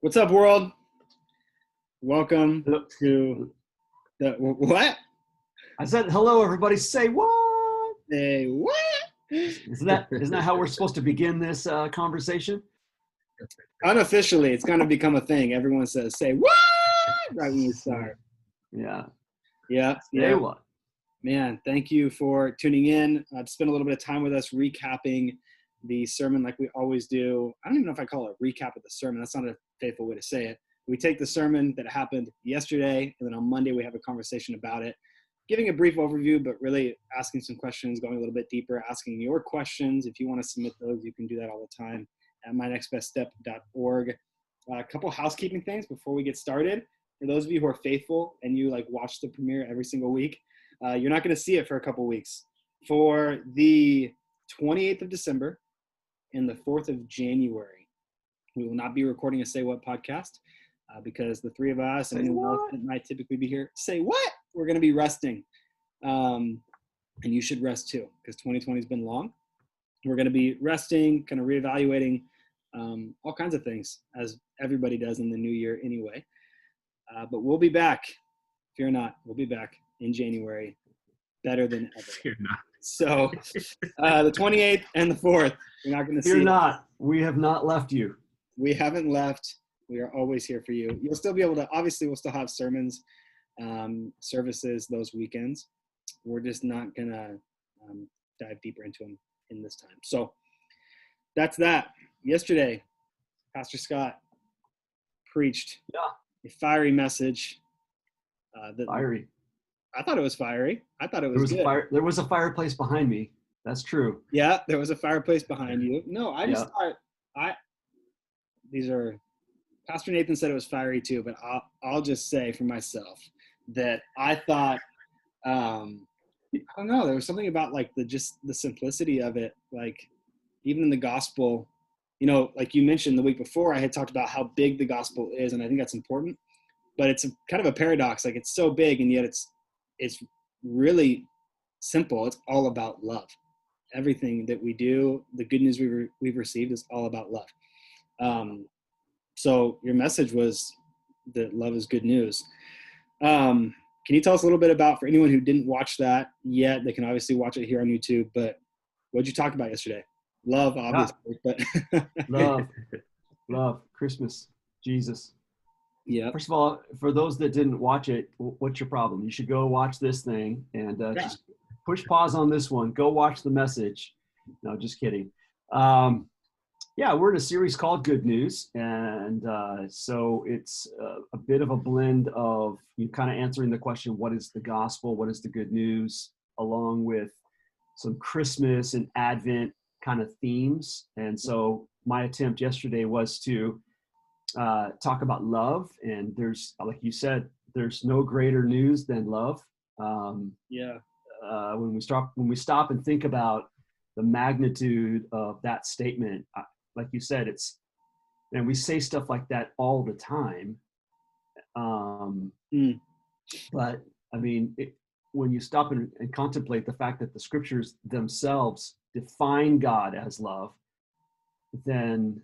What's up, world? Welcome Hello. to the what? I said hello, everybody. Say what? Say what? Isn't that how we're supposed to begin this conversation? Unofficially, it's gonna become a thing. Everyone says "say what" right when we start. Yeah. Yeah, Say yeah. what? Man, thank you for tuning in. To spend a little bit of time with us, recapping the sermon like we always do. I don't even know if I call it a recap of the sermon. That's not a faithful way to say it. We take the sermon that happened yesterday, and then on Monday we have a conversation about it, giving a brief overview, but really asking some questions, going a little bit deeper, asking your questions. If you want to submit those, you can do that all the time at mynextbeststep.org. A couple housekeeping things before we get started. For those of you who are faithful and you watch the premiere every single week, you're not going to see it for a couple weeks. For the 28th of December and the 4th of January, we will not be recording a Say What podcast because the three of us and anyone else that might typically be here, say what? We're going to be resting. And you should rest too because 2020 has been long. We're going to be resting, kind of reevaluating all kinds of things as everybody does in the new year anyway. But we'll be back. Fear not, we'll be back in January, better than ever. Fear not. So the 28th and the 4th, you're not going to see. Fear not. We have not left you. We haven't left. We are always here for you. You'll still be able to, obviously, we'll still have sermons, services those weekends. We're just not going to dive deeper into them in this time. So that's that. Yesterday, Pastor Scott preached a fiery message. Fiery. I thought it was fiery. I thought it was good. There was a fireplace behind me. That's true. Yeah, there was a fireplace behind you. No, I just thought Pastor Nathan said it was fiery too, but I'll just say for myself that I thought I don't know, there was something about the simplicity of it, even in the gospel, like you mentioned the week before, I had talked about how big the gospel is, and I think that's important, but it's kind of a paradox. It's so big and yet it's really simple. It's all about love. Everything that we do, the good news we've received is all about love. So your message was that love is good news. Can you tell us a little bit about, for anyone who didn't watch that yet, they can obviously watch it here on YouTube, but what did you talk about yesterday? Love, obviously, but love, Christmas, Jesus. Yeah. First of all, for those that didn't watch it, what's your problem? You should go watch this thing and just push pause on this one. Go watch the message. No, just kidding. We're in a series called Good News. And so it's a bit of a blend of you kind of answering the question, what is the gospel? What is the good news? Along with some Christmas and Advent kind of themes. And so my attempt yesterday was to talk about love. And there's, like you said, there's no greater news than love. When we stop and think about the magnitude of that statement, like you said, and we say stuff like that all the time. But I mean, when you stop and contemplate the fact that the scriptures themselves define God as love, then,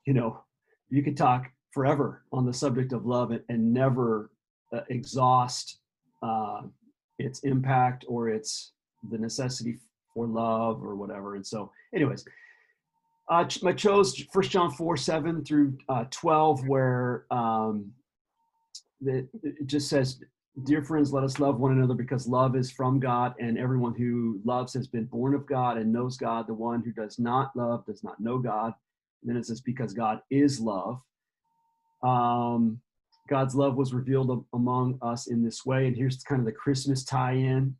you could talk forever on the subject of love and never exhaust its impact or the necessity for love or whatever. And so anyways, I chose 1 John 4:7 through 12, where it just says, "Dear friends, let us love one another because love is from God, and everyone who loves has been born of God and knows God. The one who does not love does not know God." And then it says, "Because God is love." God's love was revealed among us in this way. And here's kind of the Christmas tie-in.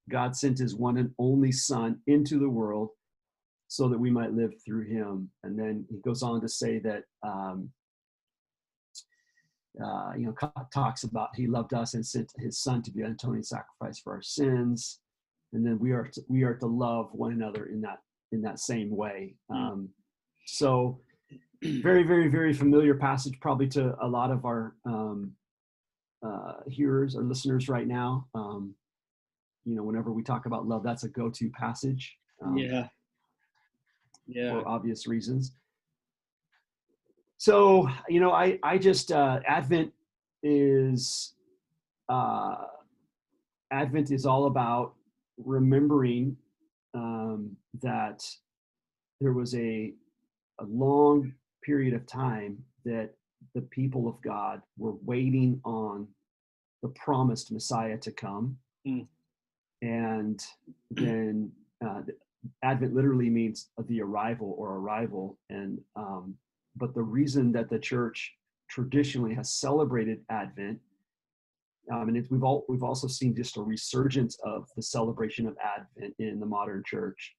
God sent his one and only Son into the world so that we might live through him. And then he goes on to say that, talks about he loved us and sent his Son to be an atoning sacrifice for our sins. And then we are to love one another in that same way. So very, very, very familiar passage, probably to a lot of our hearers or listeners right now. Whenever we talk about love, that's a go-to passage. For obvious reasons. So, I just, is, uh, Advent is all about remembering that there was a long period of time that the people of God were waiting on the promised Messiah to come. Mm. And then Advent literally means the arrival or arrival. And but the reason that the church traditionally has celebrated Advent, and we've also seen just a resurgence of the celebration of Advent in the modern church.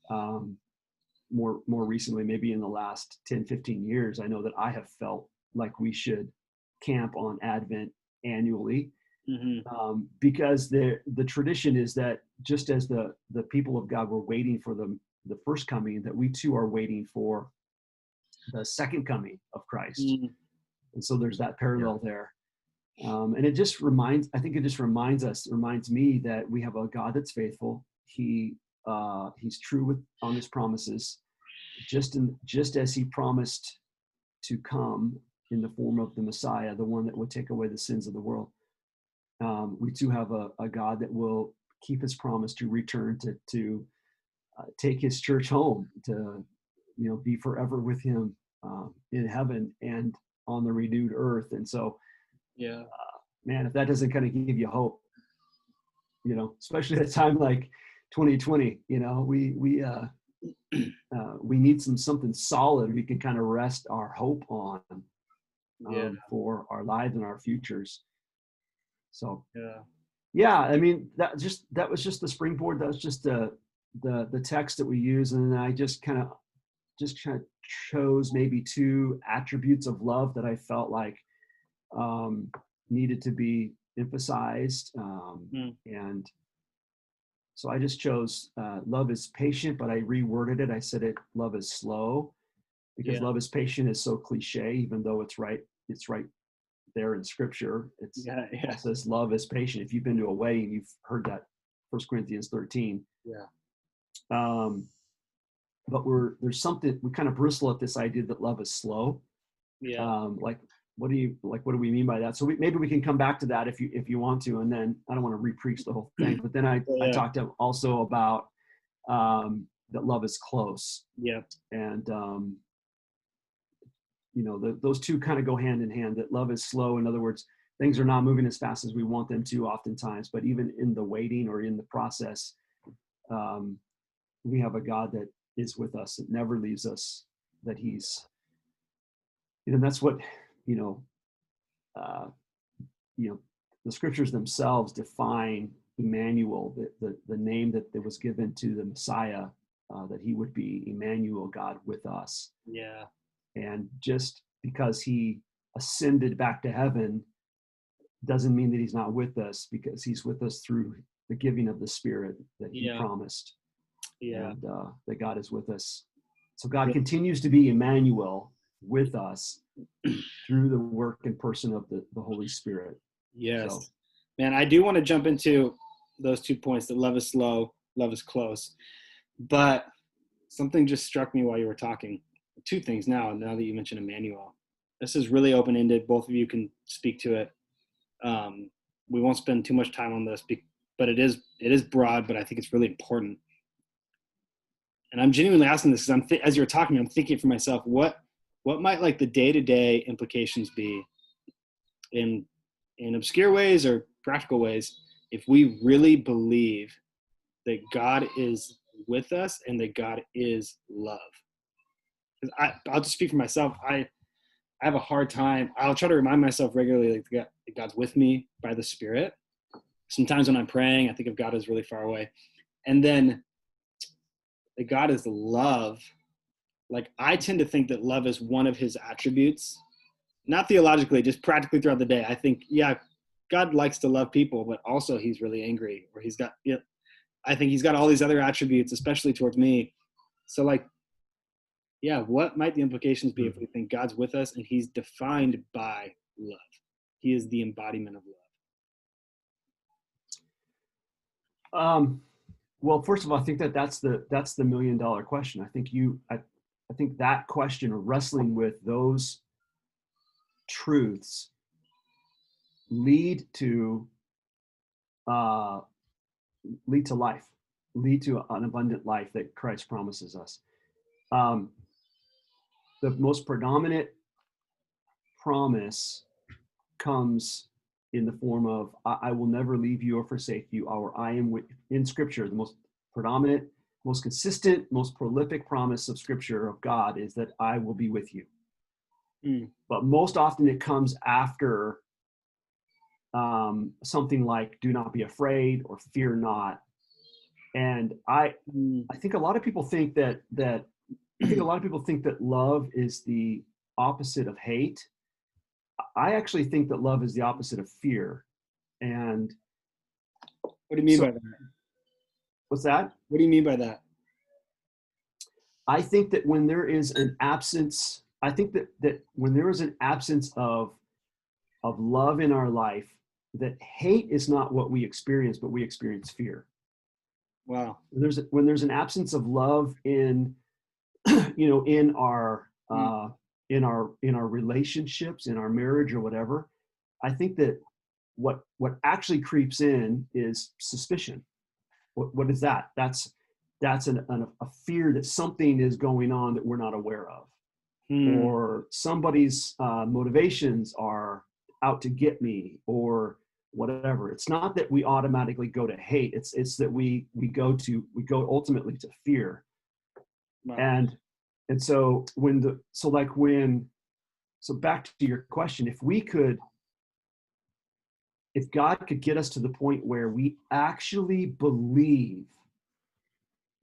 More recently, maybe in the last 10, 15 years, I know that I have felt like we should camp on Advent annually. Because the tradition is that just as the people of God were waiting for the first coming, that we too are waiting for the second coming of Christ. And so there's that parallel there. And it just reminds me that we have a God that's faithful. He's true on his promises, just as he promised to come in the form of the Messiah, the one that would take away the sins of the world. We too have a God that will keep his promise to return to take his church home, to be forever with him in heaven and on the renewed earth. And so, man, if that doesn't kind of give you hope, especially at a time like 2020, we need something solid we can kind of rest our hope on for our lives and our futures. So I mean, that was just the springboard. That was just the text that we use, and then I just kind of chose maybe two attributes of love that I felt like needed to be emphasized, and so I just chose love is patient, but I reworded it. I said love is slow, because love is patient is so cliche, even though it's right there in scripture. It says love is patient. If you've been to a wedding, you've heard that, 1 Corinthians 13. But there's something, we kind of bristle at this idea that love is slow. Like what do we mean by that? So maybe we can come back to that if you want to, and then I don't want to re-preach the whole thing, but then I talked also about that love is close. And those two kind of go hand in hand, that love is slow. In other words, things are not moving as fast as we want them to oftentimes, but even in the waiting or in the process, we have a God that is with us, that never leaves us, that he's, that's what, the scriptures themselves define Emmanuel, the name that was given to the Messiah, that he would be Emmanuel, God with us. And just because he ascended back to heaven doesn't mean that he's not with us, because he's with us through the giving of the Spirit that he promised. And that God is with us. So God continues to be Emmanuel with us through the work and person of the Holy Spirit. So. Man, I do want to jump into those 2 points, that love is slow, love is close. But something just struck me while you were talking. Two things now that you mentioned Emmanuel. This is really open-ended. Both of you can speak to it. We won't spend too much time on this, but it is broad, but I think it's really important. And I'm genuinely asking this because as you're talking, I'm thinking for myself, what might like the day-to-day implications be in obscure ways or practical ways if we really believe that God is with us and that God is love. Because I'll just speak for myself. I have a hard time. I'll try to remind myself regularly that God's with me by the Spirit. Sometimes when I'm praying, I think of God as really far away. And then that God is love. Like, I tend to think that love is one of his attributes, not theologically, just practically throughout the day. I think, God likes to love people, but also he's really angry, or I think he's got all these other attributes, especially towards me. So what might the implications be if we think God's with us and he's defined by love? He is the embodiment of love. Well, first of all, I think that's the $1 million question. I think that question of wrestling with those truths lead to life, lead to an abundant life that Christ promises us. The most predominant promise comes in the form of I will never leave you or forsake you, or I am with, in Scripture. The most predominant, most consistent, most prolific promise of Scripture of God is that I will be with you. But most often it comes after something like do not be afraid or fear not. And I think a lot of people think that love is the opposite of hate. I actually think that love is the opposite of fear. And what do you mean by that? What's that? What do you mean by that? I think that when there is an absence, when there is an absence of love in our life, that hate is not what we experience, but we experience fear. Wow. When there's an absence of love in in our relationships, in our marriage or whatever, I think that what actually creeps in is suspicion. What is that? That's a fear that something is going on that we're not aware of, or somebody's motivations are out to get me, or whatever. It's not that we automatically go to hate. It's that we go ultimately to fear. Wow. And so back to your question, if God could get us to the point where we actually believe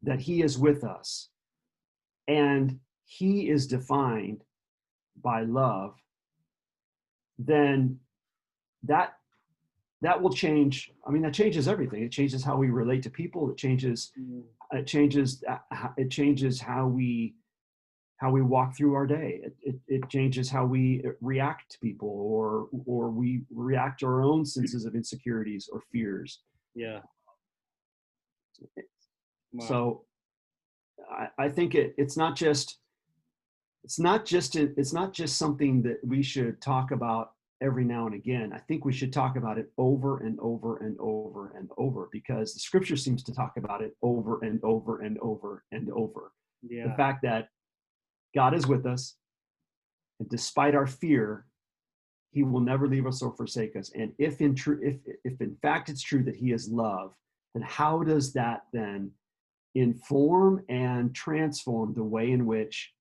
that he is with us and he is defined by love, then that will change. I mean, that changes everything. It changes how we relate to people. It changes how we walk through our day. It changes how we react to people, or we react to our own senses of insecurities or fears. Yeah. Wow. So I think it's not just something that we should talk about every now and again. I think we should talk about it over and over and over and over, because the Scripture seems to talk about it over and over and over and over. Yeah. The fact that God is with us, and despite our fear, he will never leave us or forsake us. And if in fact it's true that he is love, then how does that then inform and transform the way in which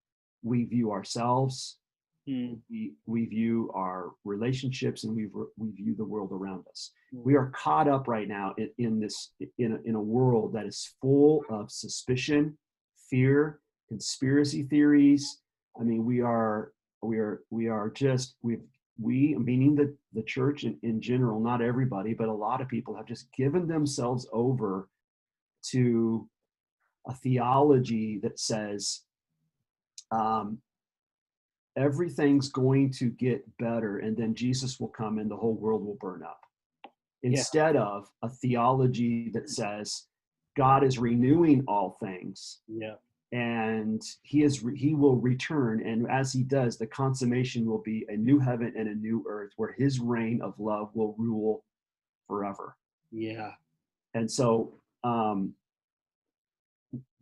we view ourselves, we view our relationships, and we view the world around us? We are caught up right now in a world that is full of suspicion, fear, conspiracy theories. I mean, we meaning the church in general, not everybody, but a lot of people have just given themselves over to a theology that says everything's going to get better and then Jesus will come and the whole world will burn up. Instead of a theology that says God is renewing all things. Yeah. And he will return, and as he does, the consummation will be a new heaven and a new earth where his reign of love will rule forever. Yeah. And so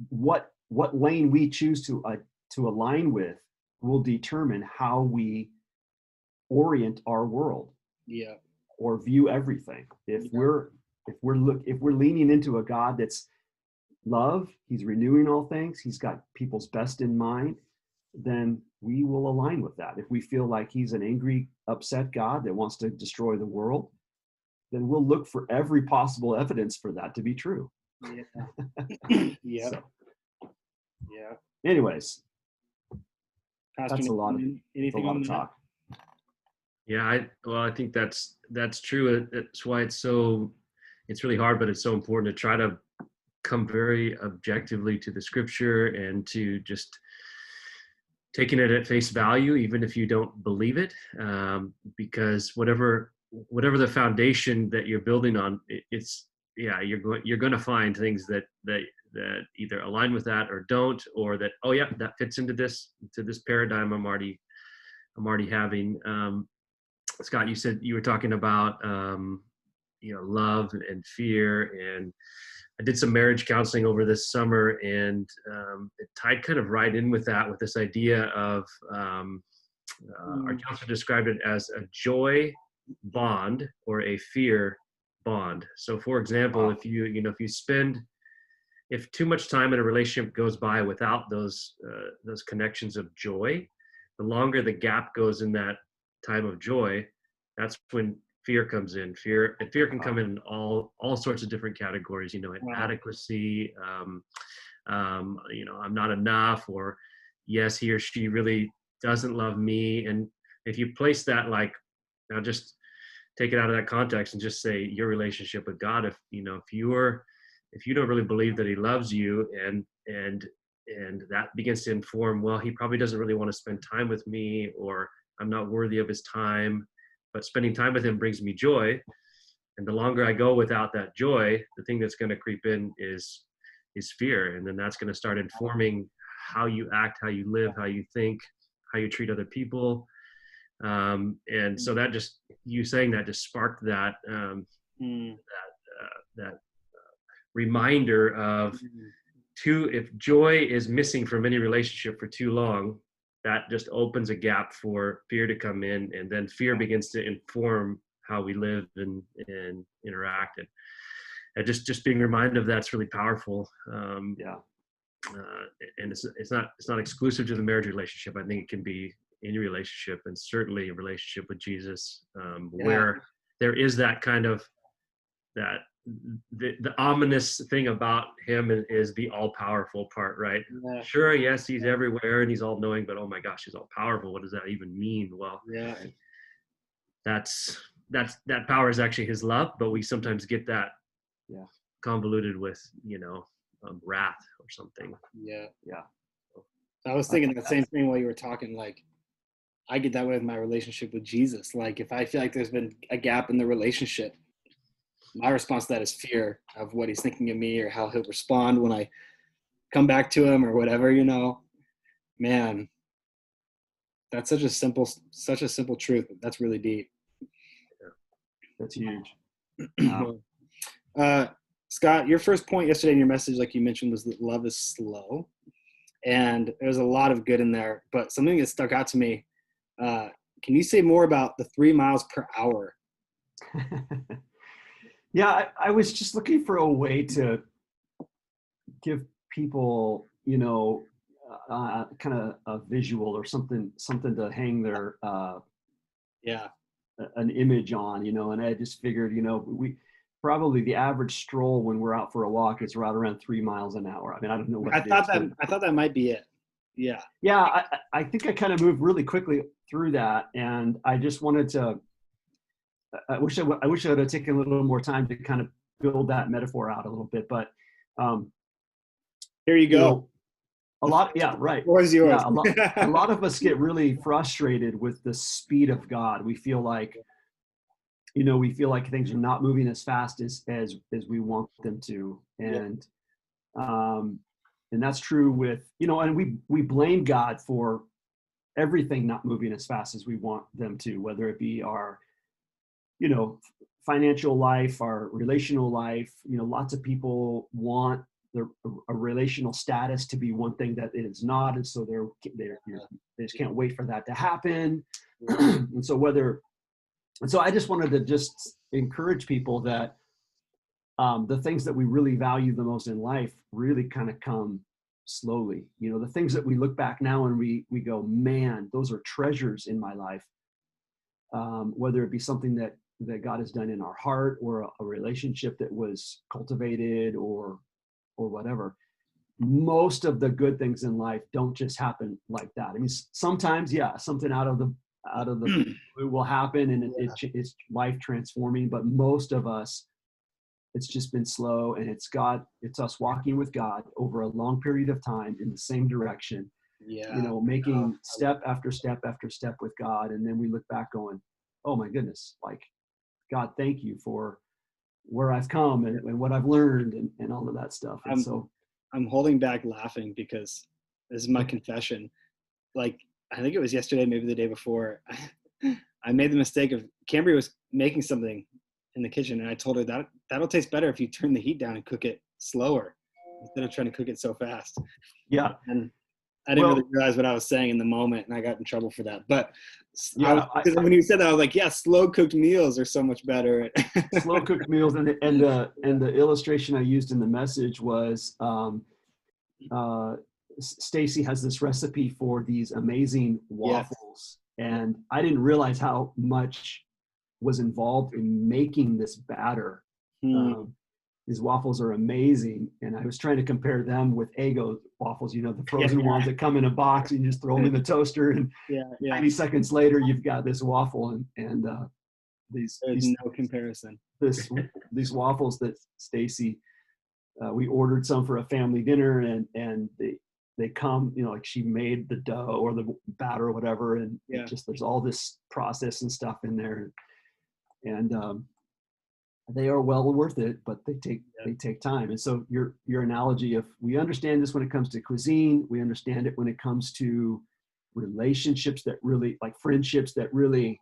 what lane we choose to align with will determine how we orient our world. Yeah. Or view everything. If we're leaning into a God that's love, he's renewing all things, he's got people's best in mind, then we will align with that. If we feel like he's an angry, upset God that wants to destroy the world, then we'll look for every possible evidence for that to be true. Yeah. Yeah. So, yeah. Anyways, Pastor, that's a lot of talk. Yeah, I think that's true. That's why it's really hard, but it's so important to try to come very objectively to the Scripture and to just taking it at face value, even if you don't believe it, because whatever the foundation that you're building on, you're going to find things that that either align with that or don't, or that, oh yeah, that fits into this paradigm I'm already having. Scott, you said you were talking about love and fear, and I did some marriage counseling over this summer, and it tied kind of right in with that, with this idea of our counselor described it as a joy bond or a fear bond. So, for example, if too much time in a relationship goes by without those connections of joy, the longer the gap goes in that time of joy, that's when fear comes in. Fear can come in all sorts of different categories. Inadequacy, I'm not enough, or yes, he or she really doesn't love me. And if you place that, like, now just take it out of that context and just say your relationship with God. If you don't really believe that he loves you, and that begins to inform, well, he probably doesn't really want to spend time with me, or I'm not worthy of his time, but spending time with him brings me joy. And the longer I go without that joy, the thing that's going to creep in is fear. And then that's going to start informing how you act, how you live, how you think, how you treat other people. And so that just, you saying that just sparked that, that reminder of if joy is missing from any relationship for too long, that just opens a gap for fear to come in, and then fear begins to inform how we live and interact. And just being reminded of that's really powerful. And it's not exclusive to the marriage relationship. I think it can be any relationship, and certainly a relationship with Jesus, where there is that kind of the ominous thing about him is the all-powerful part, right? Yeah. Sure, yes, he's everywhere and he's all-knowing, but oh my gosh, he's all-powerful. What does that even mean? Well, that power is actually his love, but we sometimes get that convoluted with wrath or something. I was thinking the same thing while you were talking. Like, I get that way with my relationship with Jesus. Like, if I feel like there's been a gap in the relationship, my response to that is fear of what he's thinking of me, or how he'll respond when I come back to him, or whatever. Man, that's such a simple truth. That's really deep. That's huge. Scott, your first point yesterday in your message, like you mentioned, was that love is slow, and there's a lot of good in there, but something that stuck out to me. Can you say more about the 3 miles per hour? Yeah, I was just looking for a way to give people, kind of a visual or something to hang their, an image on, and I just figured, we probably, the average stroll when we're out for a walk is right around 3 miles an hour. I mean, I don't know what I thought that might be it. Yeah. Yeah. I think I kind of moved really quickly through that. And I just wanted to, I wish I would have taken a little more time to kind of build that metaphor out a little bit, but here you go. A lot. Yeah. Right. Where's yours? Yeah, a lot of us get really frustrated with the speed of God. We feel like things are not moving as fast as we want them to. And that's true with, and we blame God for everything not moving as fast as we want them to, whether it be our, financial life, our relational life. Lots of people want a relational status to be one thing that it is not. And so they just can't wait for that to happen. And so I just wanted to just encourage people that the things that we really value the most in life really kind of come slowly. The things that we look back now and we go, man, those are treasures in my life. Whether it be something that God has done in our heart, or a relationship that was cultivated, or whatever. Most of the good things in life don't just happen like that. I mean, sometimes, something out of the blue will happen, and it's life transforming. But most of us, it's just been slow, and it's us walking with God over a long period of time in the same direction. Making step after step after step with God, and then we look back going, oh my goodness, like, God, thank you for where I've come and what I've learned and all of that stuff. And so I'm holding back laughing because this is my confession. Like, I think it was yesterday, maybe the day before, I made the mistake of, Cambria was making something in the kitchen, and I told her that that'll taste better if you turn the heat down and cook it slower instead of trying to cook it so fast. Yeah. And I didn't really realize what I was saying in the moment, and I got in trouble for that. But yeah, when you said that, I was like, yeah, slow cooked meals are so much better. slow cooked meals, and the illustration I used in the message was Stacy has this recipe for these amazing waffles, and I didn't realize how much was involved in making this batter. These waffles are amazing, and I was trying to compare them with Eggo waffles, you know, the frozen ones that come in a box and you just throw them in the toaster, and 90 seconds later you've got this waffle, and these no comparison. These waffles that Stacy, we ordered some for a family dinner, and they come, you know, like she made the dough or the batter or whatever, and just there's all this process and stuff in there, and they are well worth it, but they take time. And so your analogy of, we understand this when it comes to cuisine, we understand it when it comes to relationships that really, like friendships that really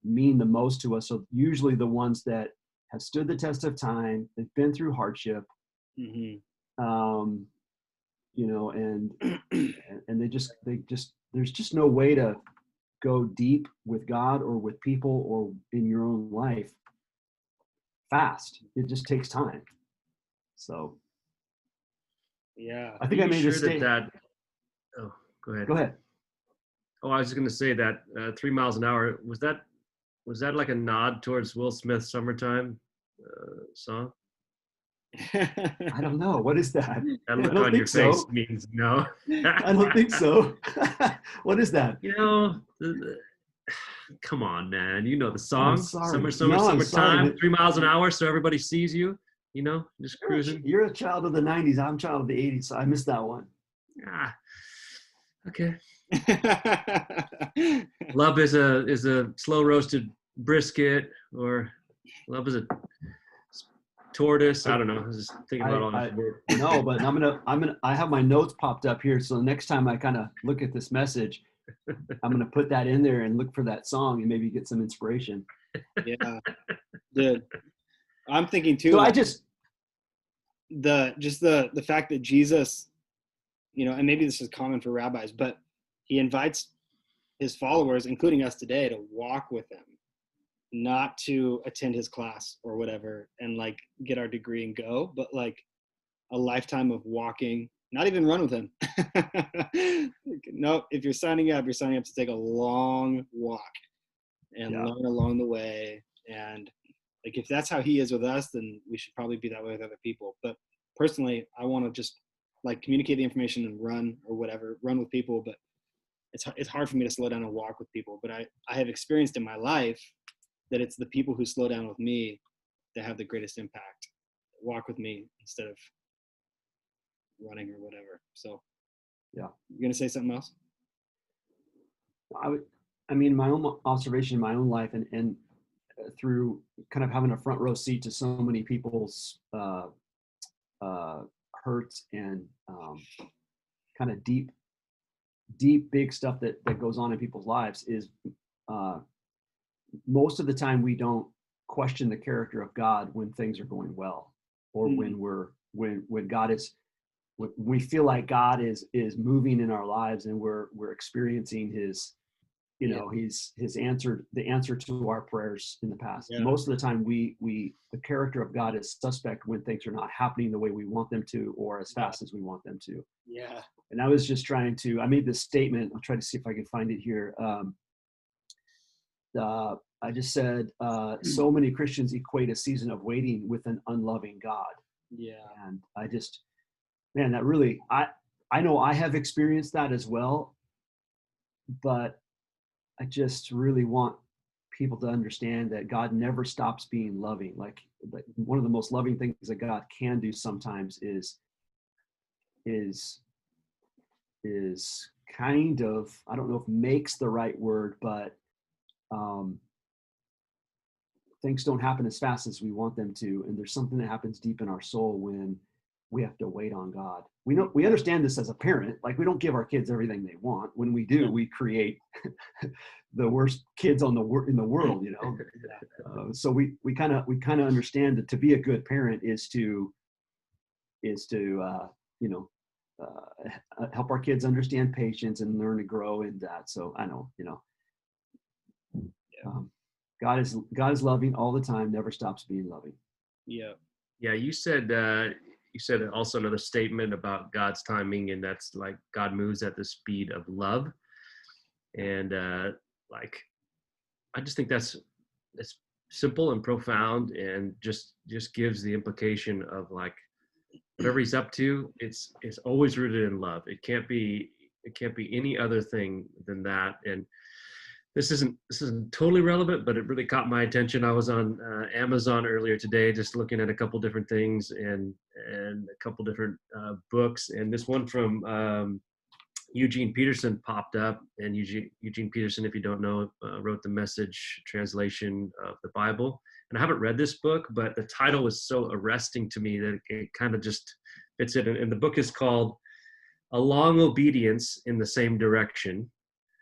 mean the most to us. So usually the ones that have stood the test of time, they've been through hardship, you know, and they just there's just no way to go deep with God or with people or in your own life fast. It just takes time. So I think I made a statement. Oh, go ahead. Go ahead. Oh, I was just going to say that 3 miles an hour, was that like a nod towards Will Smith's Summertime song? I don't know. What is that? That look on your face means no. I don't think so. What is that? You know, come on, man. You know the song. Summertime, 3 miles an hour, so everybody sees you. You know, just cruising. You're a child of the 90s. I'm a child of the 80s, so I missed that one. Okay. Love is a slow roasted brisket, or love is a tortoise. I don't know. I was just thinking about all that word. No, but I have my notes popped up here, so the next time I kind of look at this message, I'm gonna put that in there and look for that song and maybe get some inspiration. Yeah, dude. I'm thinking too. So like, I just the fact that Jesus, you know, and maybe this is common for rabbis, but he invites his followers, including us today, to walk with him, not to attend his class or whatever and like get our degree and go, but like a lifetime of walking, not even run with him. No, if you're signing up to take a long walk and learn along the way. And like, if that's how he is with us, then we should probably be that way with other people. But personally, I want to just like communicate the information and run or whatever, run with people. But it's hard for me to slow down and walk with people. But I have experienced in my life that it's the people who slow down with me that have the greatest impact, walk with me instead of running or whatever. So you're gonna say something else? I mean, my own observation in my own life, and through kind of having a front row seat to so many people's hurts and kind of deep, big stuff that goes on in people's lives, is most of the time we don't question the character of God when things are going well, or when God is, when we feel like God is moving in our lives and we're experiencing his, you know, the answer to our prayers in the past. Most of the time the character of God is suspect when things are not happening the way we want them to, or as fast as we want them to. And I was just I made this statement. I'll try to see if I can find it here. I just said, so many Christians equate a season of waiting with an unloving God. And I just, man, that really, I know I have experienced that as well, but I just really want people to understand that God never stops being loving. Like one of the most loving things that God can do sometimes is kind of, I don't know if makes the right word, but things don't happen as fast as we want them to. And there's something that happens deep in our soul when we have to wait on God. We understand this as a parent. Like, we don't give our kids everything they want. When we do, we create the worst kids in the world, you know. So we kind of understand that to be a good parent is to you know, help our kids understand patience and learn to grow in that. So I know, you know, God is loving all the time, never stops being loving. Yeah. Yeah, you said also another statement about God's timing, and that's like God moves at the speed of love. And like, I just think it's simple and profound, and just gives the implication of like, whatever he's up to, it's always rooted in love. It can't be any other thing than that. And this isn't totally relevant, but it really caught my attention. I was on Amazon earlier today, just looking at a couple different things and a couple different books. And this one from Eugene Peterson popped up. And Eugene Peterson, if you don't know, wrote the Message translation of the Bible. And I haven't read this book, but the title was so arresting to me that it kind of just fits it. And the book is called A Long Obedience in the Same Direction.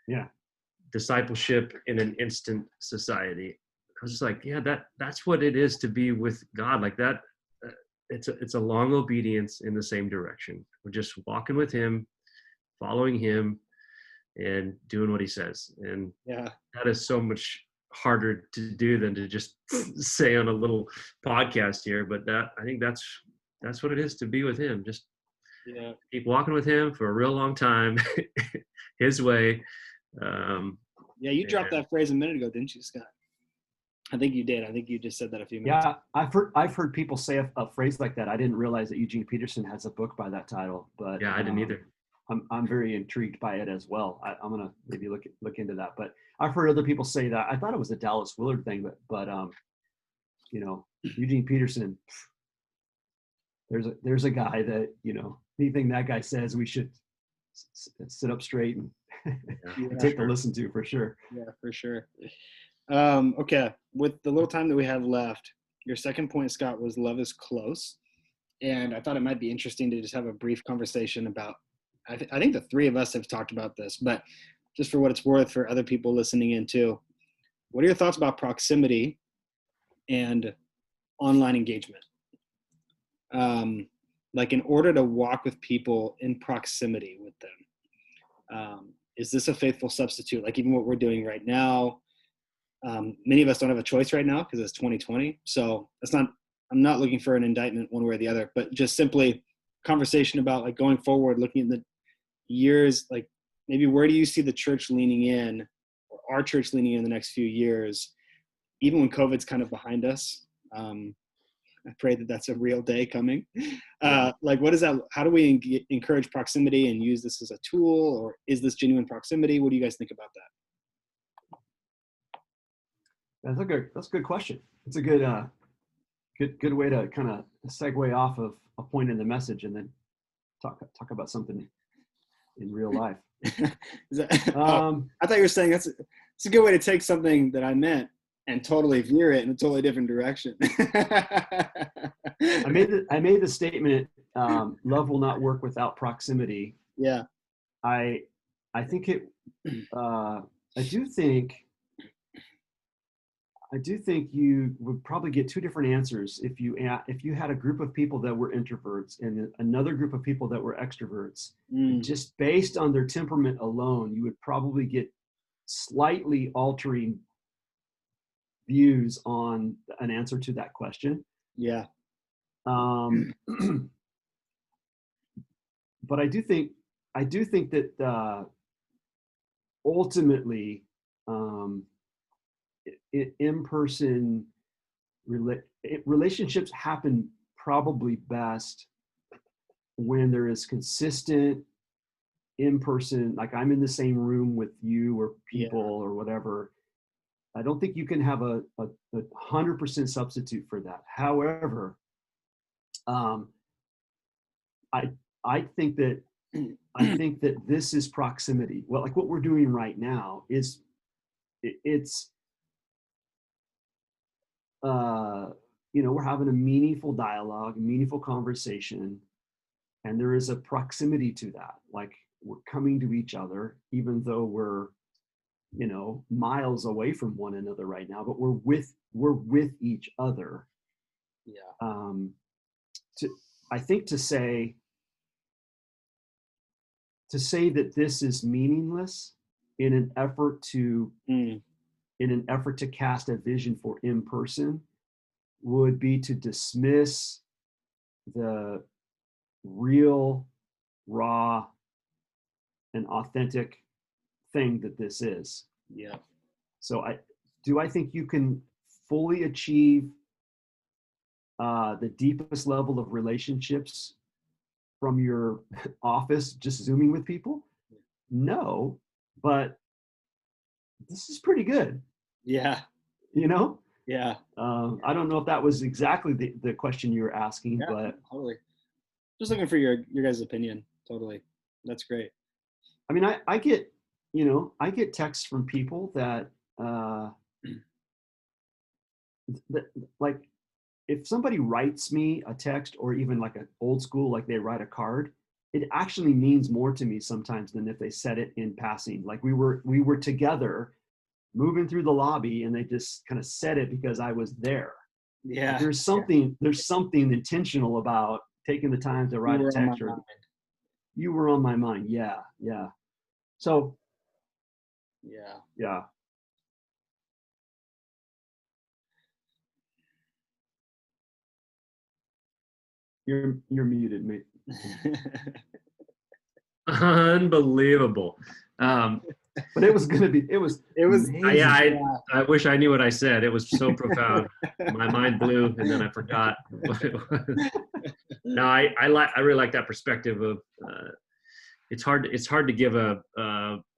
Yeah. Discipleship in an Instant Society. I was just like, yeah, that's what it is to be with God. Like that, it's a long obedience in the same direction. We're just walking with him, following him, and doing what he says. And that is so much harder to do than to just say on a little podcast here. But I think that's what it is to be with him. Just keep walking with him for a real long time, his way. You dropped that phrase a minute ago, didn't you, Scott? I think you did. I think you just said that a few minutes ago. I've heard people say a phrase like that. I didn't realize that Eugene Peterson has a book by that title, but I didn't either. I'm very intrigued by it as well. I'm gonna maybe look into that. But I've heard other people say that. I thought it was a Dallas Willard thing, but you know, Eugene Peterson. There's a guy that, you know, anything that guy says, we should sit up straight and take a listen to, for sure. Yeah, for sure. Okay, with the little time that we have left, your second point, Scott, was love is close. And I thought it might be interesting to just have a brief conversation about, I think the three of us have talked about this, but just for what it's worth for other people listening in too, what are your thoughts about proximity and online engagement? Like, in order to walk with people in proximity with them, is this a faithful substitute? Like, even what we're doing right now, many of us don't have a choice right now because it's 2020. So I'm not looking for an indictment one way or the other, but just simply conversation about, like, going forward, looking at the years, like maybe where do you see the church leaning in, or our church leaning in the next few years, even when COVID's kind of behind us. I pray that that's a real day coming. Like, what is that? How do we encourage proximity and use this as a tool, or is this genuine proximity? What do you guys think about that? That's a good question. It's a good way to kind of segue off of a point in the message and then talk about something in real life. I thought you were saying it's a good way to take something that I meant and totally veer it in a totally different direction. I made the statement, love will not work without proximity. Yeah. I think I do think you would probably get two different answers if you had a group of people that were introverts and another group of people that were extroverts. Just based on their temperament alone, you would probably get slightly altering views on an answer to that question. Yeah. But I do think that ultimately, in-person relationships happen probably best when there is consistent in-person, like I'm in the same room with you or people or whatever. I don't think you can have a 100% substitute for that. However, I think that this is proximity. Well, like what we're doing right now it's we're having a meaningful dialogue, meaningful conversation. And there is a proximity to that. Like we're coming to each other, even though we're, miles away from one another right now, but we're with each other. Yeah. I think to say that this is meaningless in an effort to cast a vision for in person would be to dismiss the real, raw, and authentic thing that this is. Yeah. So I think you can fully achieve the deepest level of relationships from your office just Zooming with people? No, but this is pretty good. Yeah. Yeah. I don't know if that was exactly the question you were asking, Yeah, but totally. Just looking for your guys' opinion. Totally. That's great. I mean, I get texts from people that like, if somebody writes me a text, or even like an old school, like they write a card, it actually means more to me sometimes than if they said it in passing. Like we were together moving through the lobby and they just kind of said it because I was there. Yeah. There's something intentional about taking the time to write a text. You were on my mind. Yeah. Yeah. So yeah. You're muted, mate. Unbelievable. But it was yeah, I wish I knew what I said. It was so profound. My mind blew and then I forgot what it was. No, I really like that perspective of it's hard to give a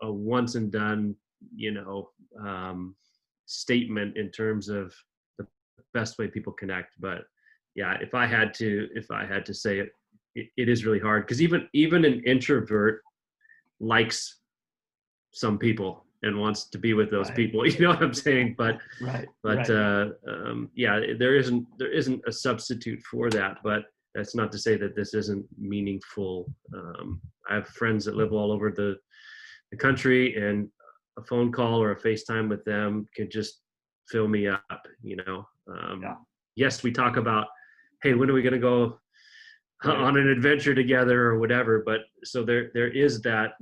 once and done, statement in terms of the best way people connect. But yeah, if I had to say it, it is really hard, because even an introvert likes some people and wants to be with those people. You know what I'm saying? But yeah, there isn't a substitute for that. But that's not to say that this isn't meaningful. I have friends that live all over the country, and a phone call or a FaceTime with them could just fill me up. Yes, we talk about, hey, when are we going to go on an adventure together or whatever? But so there is that.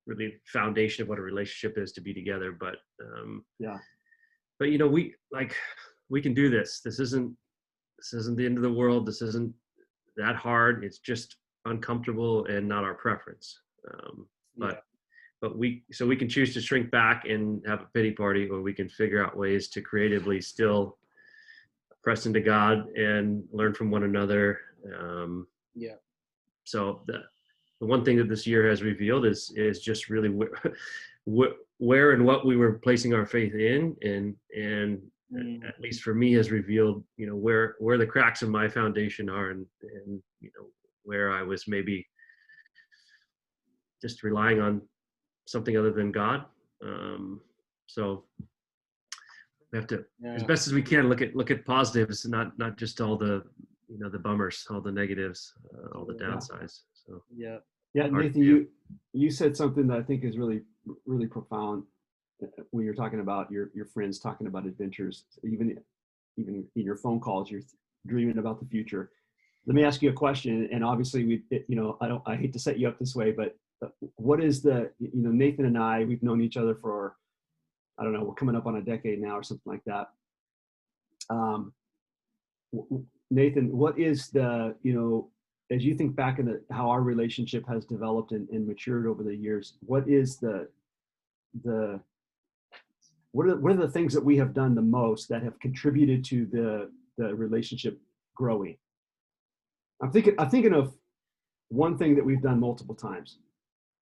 Really foundation of what a relationship is, to be together. But but we can do this. This isn't the end of the world. This isn't that hard. It's just uncomfortable and not our preference. But we can choose to shrink back and have a pity party, or we can figure out ways to creatively still press into God and learn from one another. So the one thing that this year has revealed is just really where and what we were placing our faith in, and at least for me has revealed, where the cracks in my foundation are, and where I was maybe just relying on something other than God. So we have to, as best as we can, look at positives, not just all the the bummers, all the negatives, all the downsides. So yeah, Nathan, you said something that I think is really, really profound when you're talking about your friends talking about adventures. Even in your phone calls, you're dreaming about the future. Let me ask you a question, and obviously I hate to set you up this way, but what is Nathan and I, we've known each other for, I don't know, we're coming up on a decade now or something like that. Nathan, what is as you think back in how our relationship has developed and matured over the years, what is what are the things that we have done the most that have contributed to the relationship growing? I'm thinking of one thing that we've done multiple times.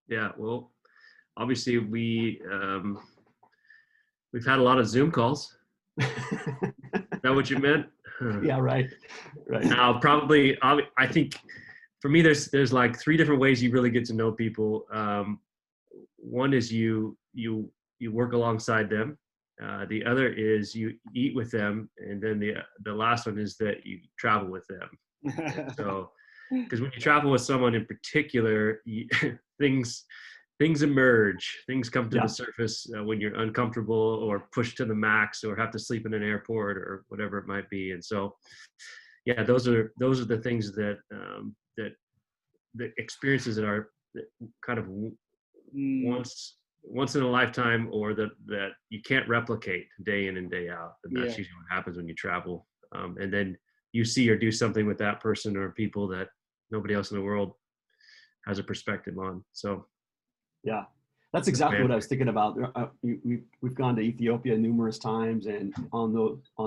Yeah, well, obviously we've had a lot of Zoom calls. Is that what you meant? Yeah, right. Now, probably, I think for me, there's like three different ways you really get to know people. One is you work alongside them. The other is you eat with them, and then the last one is that you travel with them. So, because when you travel with someone in particular, things emerge, things come to the surface when you're uncomfortable or pushed to the max or have to sleep in an airport or whatever it might be. And so, yeah, those are the things that that the experiences that are kind of once in a lifetime, or that you can't replicate day in and day out. And that's usually what happens when you travel. And then you see or do something with that person or people that nobody else in the world has a perspective on. So, yeah, that's exactly what I was thinking about. We've gone to Ethiopia numerous times, and on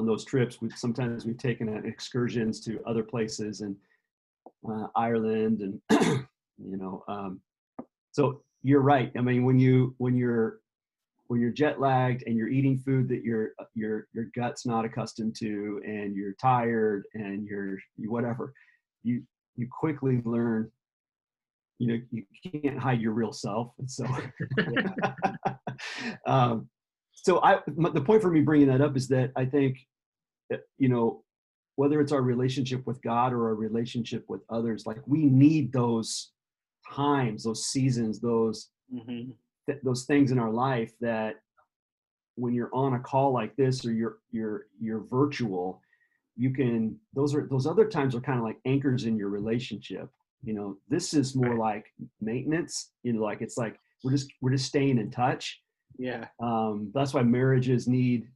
those trips, sometimes we've taken excursions to other places and Ireland, and so you're right. I mean, when you're jet lagged and you're eating food that your gut's not accustomed to, and you're tired and you whatever, you quickly learn, you can't hide your real self. And so, the point for me bringing that up is that I think, whether it's our relationship with God or our relationship with others, like we need those times, those seasons, those things in our life that when you're on a call like this, or you're virtual, those other times are kind of like anchors in your relationship. This is more like maintenance, like it's like we're just staying in touch. Yeah. That's why marriages need,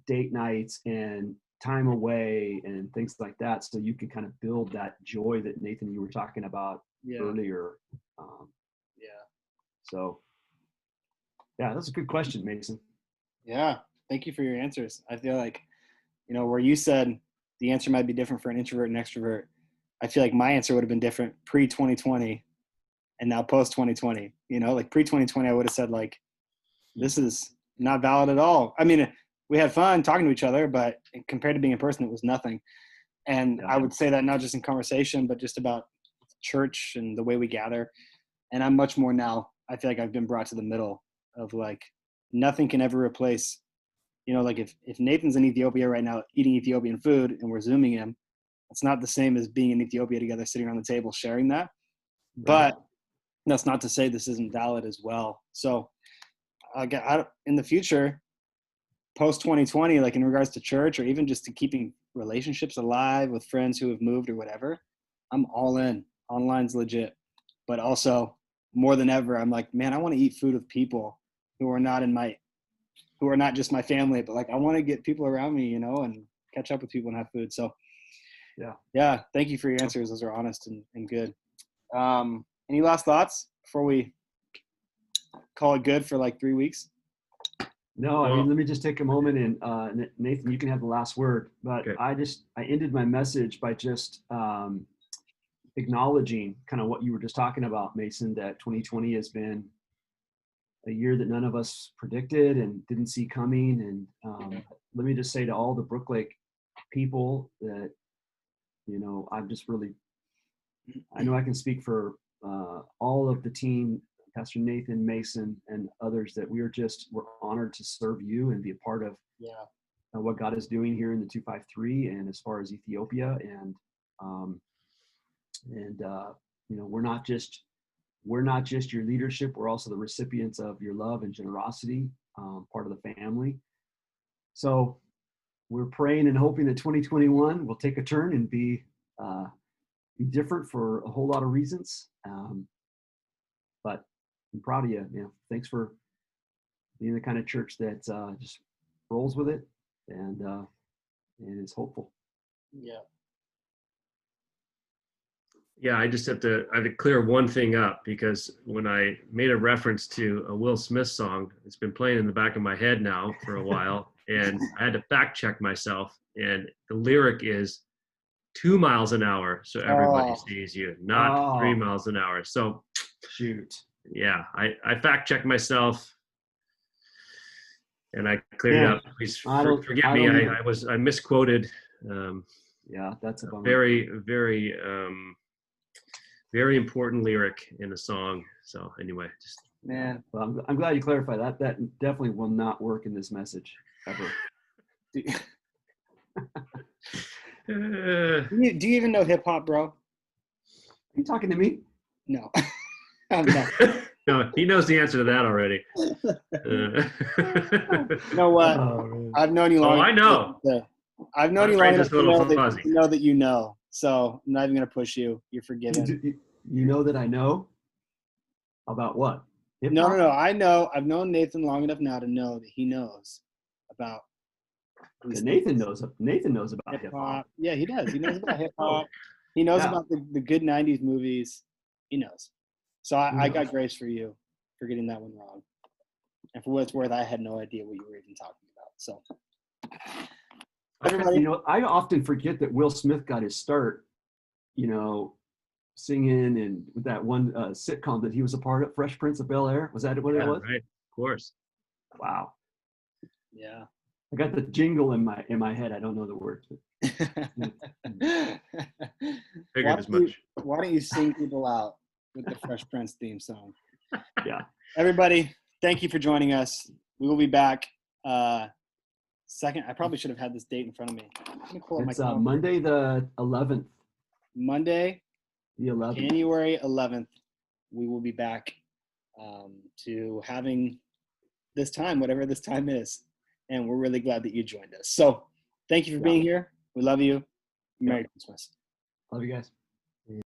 date nights and time away and things like that, so you can kind of build that joy that Nathan, you were talking about earlier. So that's a good question, Mason. Yeah, thank you for your answers. I feel like, where you said the answer might be different for an introvert and extrovert, I feel like my answer would have been different pre-2020 and now post-2020. Like pre-2020, I would have said, like, this is not valid at all. I mean, we had fun talking to each other, but compared to being in person, it was nothing. And I would say that not just in conversation, but just about church and the way we gather. And I'm much more now, I feel like I've been brought to the middle of, like, nothing can ever replace, like if Nathan's in Ethiopia right now eating Ethiopian food and we're Zooming him, it's not the same as being in Ethiopia together, sitting around the table, sharing that. But that's not to say this isn't valid as well. So in the future, post 2020, like in regards to church or even just to keeping relationships alive with friends who have moved or whatever, I'm all in. Online's legit. But also, more than ever, I'm like, man, I want to eat food with people who are not just my family, but like I want to get people around me, and catch up with people and have food. So yeah, thank you for your answers. Those are honest and good. Any last thoughts before we call it good for like 3 weeks? No, I mean, let me just take a moment, and Nathan, you can have the last word, but I ended my message by just acknowledging kind of what you were just talking about, Mason, that 2020 has been a year that none of us predicted and didn't see coming. And let me just say to all the Brook Lake people that, I'm just really, I know I can speak for all of the team, Pastor Nathan, Mason, and others, that we're honored to serve you and be a part of what God is doing here in the 253 and as far as Ethiopia. And we're not just your leadership, we're also the recipients of your love and generosity, part of the family. So we're praying and hoping that 2021 will take a turn and be different for a whole lot of reasons. But I'm proud of you. Thanks for being the kind of church that just rolls with it and is hopeful. Yeah, I have to clear one thing up, because when I made a reference to a Will Smith song, it's been playing in the back of my head now for a while, and I had to fact check myself, and the lyric is 2 miles an hour, so everybody sees you, not 3 miles an hour. So shoot. Yeah, I fact checked myself, and I cleared it up. Please forgive me. I misquoted. That's a bummer. Very, very, very important lyric in the song. So anyway, man. Well, I'm glad you clarified that. That definitely will not work in this message ever. Do you even know hip hop, bro? Are you talking to me? No. I'm not. No, he knows the answer to that already. You know what? Oh, man. I've known you long Oh, I enough. know. I've known My you long brain's enough just a little to fuzzy. know that you know. So I'm not even gonna push you. You're forgiven. You know that I know about what? No, Hip-hop? no, no. I know. I've known Nathan long enough now to know that he knows about these Nathan things. knows about Hip hip hop. hop. Yeah, he does. He knows about hip Oh, hop. He knows yeah. about the good '90s movies. He knows. So I knows? got grace for you for getting that one wrong. And for what it's worth, I had no idea what you were even talking about. So everybody, You know, I often forget that Will Smith got his start, you know, singing and with that one sitcom that he was a part of, Fresh Prince of Bel-Air. Was that what it Yeah, was? right. Of course. Wow. yeah. I got the jingle in my head. I don't know the words. Figured as much. Why don't you sing people out with the Fresh Prince theme song? Yeah. Everybody, thank you for joining us. We will be back. Second, I probably should have had this date in front of me. Let me pull up my It's calendar. Monday the 11th. Monday, The 11th. January 11th. We will be back to having this time, whatever this time is. And we're really glad that you joined us. So thank you for being here. We love you. Merry Christmas. Love you guys.